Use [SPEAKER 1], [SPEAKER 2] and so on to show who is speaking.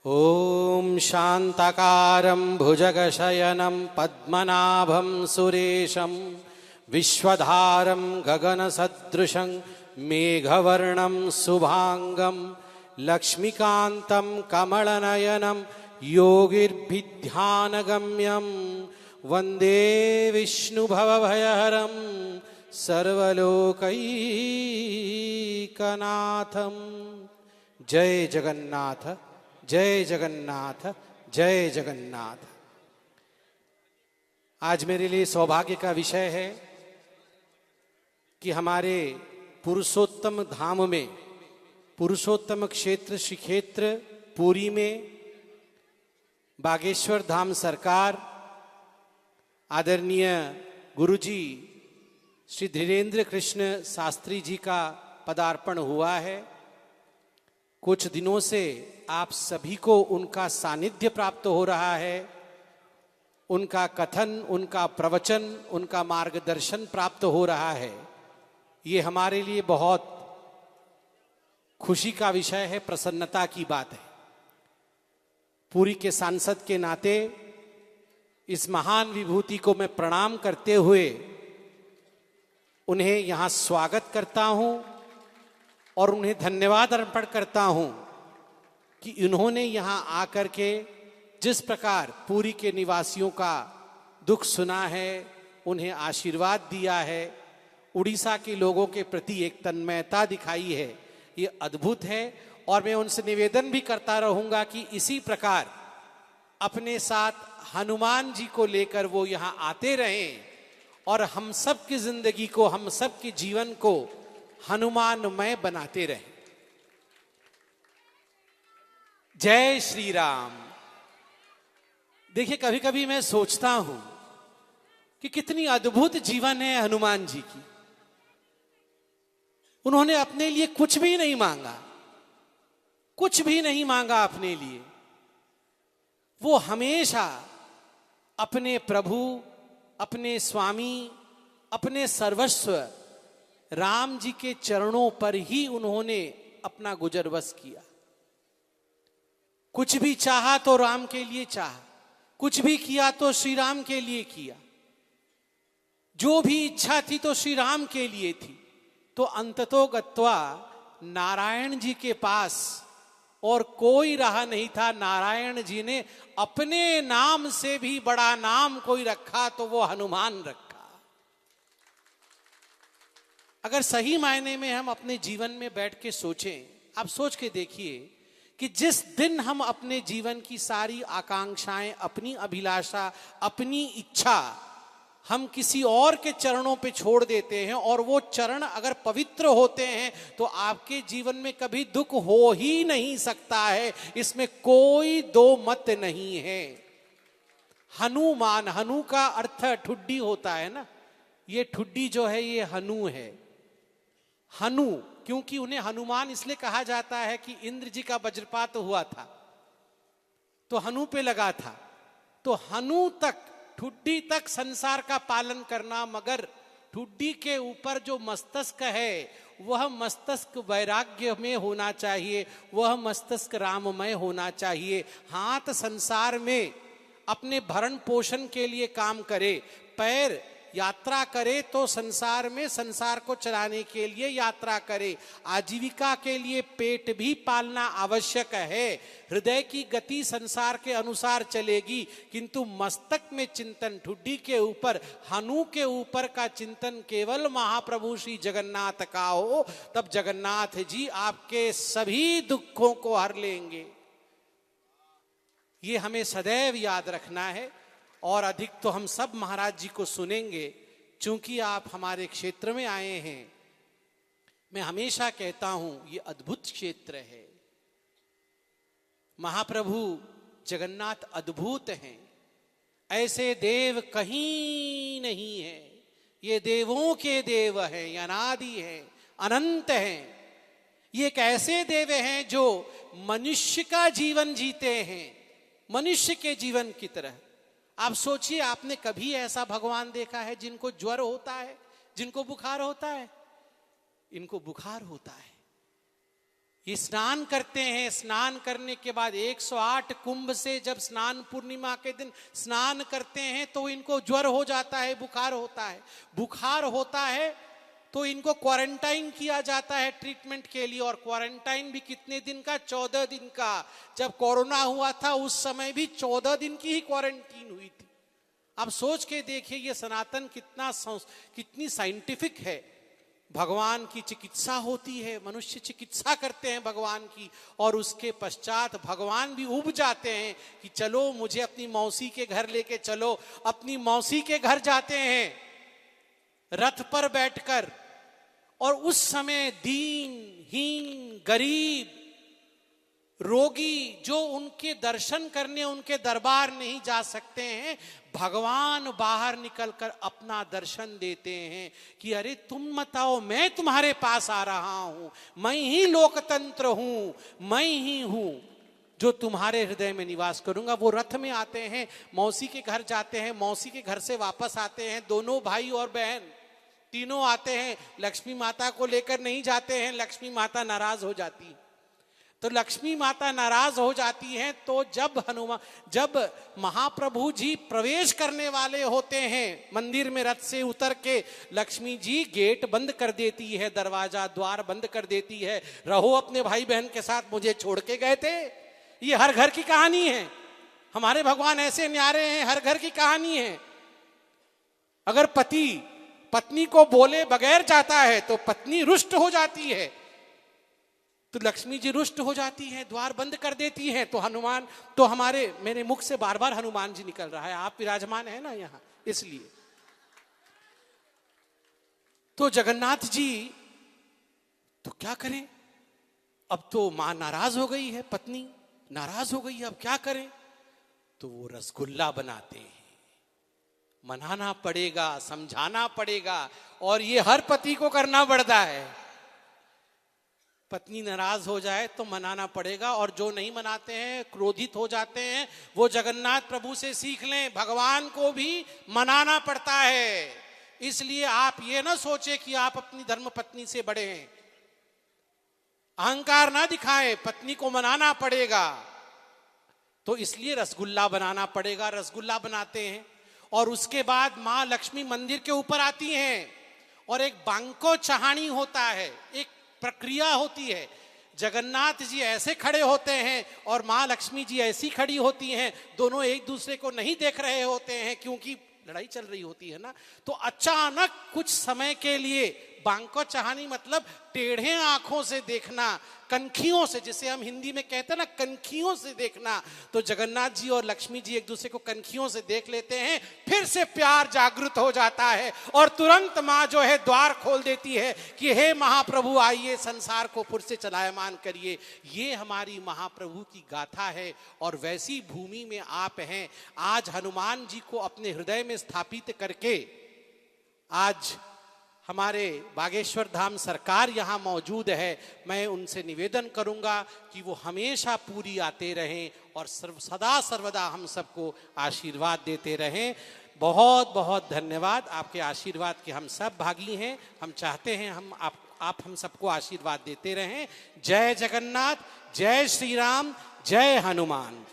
[SPEAKER 1] ॐ शान्ताकारं भुजगशयनं पद्मनाभं सुरेशं विश्वधारं गगनसदृशं मेघवर्णं शुभांगं लक्ष्मीकान्तं कमलनयनं योगिर्भिध्यानगम्यं वन्दे विष्णुभवभयहरं सर्वलोकैकनाथं। जय जगन्नाथ, जय जगन्नाथ, जय जगन्नाथ। आज मेरे लिए सौभाग्य का विषय है कि हमारे पुरुषोत्तम धाम में, पुरुषोत्तम क्षेत्र श्री क्षेत्र पुरी में बागेश्वर धाम सरकार आदरणीय गुरुजी श्री धीरेन्द्र कृष्ण शास्त्री जी का पदार्पण हुआ है। कुछ दिनों से आप सभी को उनका सानिध्य प्राप्त हो रहा है, उनका कथन, उनका प्रवचन, उनका मार्गदर्शन प्राप्त हो रहा है। ये हमारे लिए बहुत खुशी का विषय है, प्रसन्नता की बात है। पुरी के सांसद के नाते इस महान विभूति को मैं प्रणाम करते हुए उन्हें यहाँ स्वागत करता हूँ और उन्हें धन्यवाद अर्पण करता हूं कि इन्होंने यहां आकर के जिस प्रकार पुरी के निवासियों का दुख सुना है, उन्हें आशीर्वाद दिया है, उड़ीसा के लोगों के प्रति एक तन्मयता दिखाई है, ये अद्भुत है। और मैं उनसे निवेदन भी करता रहूंगा कि इसी प्रकार अपने साथ हनुमान जी को लेकर वो यहां आते रहें और हम सब की जिंदगी को, हम सब के जीवन को हनुमानमय बनाते रहे। जय श्री राम। देखिए, कभी कभी मैं सोचता हूं कि कितनी अद्भुत जीवन है हनुमान जी की। उन्होंने अपने लिए कुछ भी नहीं मांगा, कुछ भी नहीं मांगा अपने लिए। वो हमेशा अपने प्रभु, अपने स्वामी, अपने सर्वस्व राम जी के चरणों पर ही उन्होंने अपना गुजर बस किया। कुछ भी चाहा तो राम के लिए चाहा, कुछ भी किया तो श्री राम के लिए किया, जो भी इच्छा थी तो श्री राम के लिए थी। तो अंततो गत्वा नारायण जी के पास और कोई रहा नहीं था। नारायण जी ने अपने नाम से भी बड़ा नाम कोई रखा तो वो हनुमान रखा। अगर सही मायने में हम अपने जीवन में बैठ के सोचें, आप सोच के देखिए कि जिस दिन हम अपने जीवन की सारी आकांक्षाएं, अपनी अभिलाषा, अपनी इच्छा हम किसी और के चरणों पे छोड़ देते हैं और वो चरण अगर पवित्र होते हैं तो आपके जीवन में कभी दुख हो ही नहीं सकता है, इसमें कोई दो मत नहीं है। हनुमान, हनु का अर्थ ठुड्डी होता है ना, ये ठुड्डी जो है ये हनु है। हनु, क्योंकि उन्हें हनुमान इसलिए कहा जाता है कि इंद्र जी का वज्रपात हुआ था तो हनु पे लगा था। तो हनु तक, ठुड्डी तक संसार का पालन करना, मगर ठुड्डी के ऊपर जो मस्तक है वह मस्तक वैराग्य में होना चाहिए, वह मस्तक राममय होना चाहिए। हाथ संसार में अपने भरण पोषण के लिए काम करे, पैर यात्रा करे तो संसार में संसार को चलाने के लिए यात्रा करे। आजीविका के लिए पेट भी पालना आवश्यक है। हृदय की गति संसार के अनुसार चलेगी, किंतु मस्तक में चिंतन, ठुड्डी के ऊपर, हनु के ऊपर का चिंतन केवल महाप्रभु श्री जगन्नाथ का हो, तब जगन्नाथ जी आपके सभी दुखों को हर लेंगे। ये हमें सदैव याद रखना है। और अधिक तो हम सब महाराज जी को सुनेंगे, चूंकि आप हमारे क्षेत्र में आए हैं। मैं हमेशा कहता हूं ये अद्भुत क्षेत्र है। महाप्रभु जगन्नाथ अद्भुत हैं, ऐसे देव कहीं नहीं है। ये देवों के देव हैं, अनादि हैं, अनंत हैं। ये एक ऐसे देव हैं जो मनुष्य का जीवन जीते हैं, मनुष्य के जीवन की तरह। आप सोचिए, आपने कभी ऐसा भगवान देखा है जिनको ज्वर होता है, जिनको बुखार होता है? इनको बुखार होता है। ये स्नान करते हैं, स्नान करने के बाद 108 कुंभ से जब स्नान पूर्णिमा के दिन स्नान करते हैं तो इनको ज्वर हो जाता है, बुखार होता है। बुखार होता है तो इनको क्वारंटाइन किया जाता है ट्रीटमेंट के लिए, और क्वारंटाइन भी कितने दिन का? 14 दिन का। जब कोरोना हुआ था उस समय भी 14 दिन की ही क्वारंटीन हुई थी। अब सोच के देखिए ये सनातन कितनी साइंटिफिक है। भगवान की चिकित्सा होती है, मनुष्य चिकित्सा करते हैं भगवान की, और उसके पश्चात भगवान भी उब जाते हैं कि चलो मुझे अपनी मौसी के घर लेके चलो। अपनी मौसी के घर जाते हैं रथ पर बैठकर, और उस समय दीनहीन गरीब रोगी जो उनके दर्शन करने उनके दरबार नहीं जा सकते हैं, भगवान बाहर निकलकर अपना दर्शन देते हैं कि अरे तुम मत आओ, मैं तुम्हारे पास आ रहा हूं, मैं ही लोकतंत्र हूं, मैं ही हूं जो तुम्हारे हृदय में निवास करूंगा। वो रथ में आते हैं, मौसी के घर जाते हैं, मौसी के घर से वापस आते हैं, दोनों भाई और बहन तीनों आते हैं। लक्ष्मी माता को लेकर नहीं जाते हैं, लक्ष्मी माता नाराज हो जाती है। तो लक्ष्मी माता नाराज हो जाती हैं तो जब महाप्रभु जी प्रवेश करने वाले होते हैं मंदिर में रथ से उतर के, लक्ष्मी जी गेट बंद कर देती है, दरवाजा द्वार बंद कर देती है। रहो अपने भाई बहन के साथ, मुझे छोड़ के गए थे। ये हर घर की कहानी है, हमारे भगवान ऐसे न्यारे हैं, हर घर की कहानी है। अगर पति पत्नी को बोले बगैर जाता है तो पत्नी रुष्ट हो जाती है, तो लक्ष्मी जी रुष्ट हो जाती हैं, द्वार बंद कर देती हैं। तो हनुमान, तो मेरे मुख से बार बार हनुमान जी निकल रहा है, आप विराजमान है ना यहाँ, इसलिए। तो जगन्नाथ जी तो क्या करें, अब तो मां नाराज हो गई है, पत्नी नाराज हो गई है, अब क्या करें? तो वो रसगुल्ला बनाते हैं। मनाना पड़ेगा, समझाना पड़ेगा, और ये हर पति को करना पड़ता है। पत्नी नाराज हो जाए तो मनाना पड़ेगा, और जो नहीं मनाते हैं, क्रोधित हो जाते हैं, वो जगन्नाथ प्रभु से सीख लें, भगवान को भी मनाना पड़ता है। इसलिए आप ये ना सोचे कि आप अपनी धर्म पत्नी से बड़े हैं, अहंकार ना दिखाएं, पत्नी को मनाना पड़ेगा। तो इसलिए रसगुल्ला बनाना पड़ेगा। रसगुल्ला बनाते हैं, और उसके बाद मां लक्ष्मी मंदिर के ऊपर आती हैं, और एक बांको चहानी होता है, एक प्रक्रिया होती है। जगन्नाथ जी ऐसे खड़े होते हैं और मां लक्ष्मी जी ऐसी खड़ी होती हैं, दोनों एक दूसरे को नहीं देख रहे होते हैं क्योंकि लड़ाई चल रही होती है ना। तो अचानक कुछ समय के लिए, बांको चहानी मतलब टेढ़े आंखों से देखना, कनखियों से, जिसे हम हिंदी में कहते हैं ना कनखियों से देखना। तो जगन्नाथ जी और लक्ष्मी जी एक दूसरे को कनखियों से देख लेते हैं, फिर से प्यार जागृत हो जाता है, और तुरंत मां जो है द्वार खोल देती है कि हे महाप्रभु आइए, संसार को फिर से चलायमान करिए। ये हमारी महाप्रभु की गाथा है, और वैसी भूमि में आप हैं। आज हनुमान जी को अपने हृदय में स्थापित करके आज हमारे बागेश्वर धाम सरकार यहाँ मौजूद है। मैं उनसे निवेदन करूंगा कि वो हमेशा पूरी आते रहें और सदा सर्वदा हम सबको आशीर्वाद देते रहें। बहुत बहुत धन्यवाद, आपके आशीर्वाद के हम सब भागी हैं। हम चाहते हैं आप हम सबको आशीर्वाद देते रहें। जय जगन्नाथ, जय श्री राम, जय हनुमान।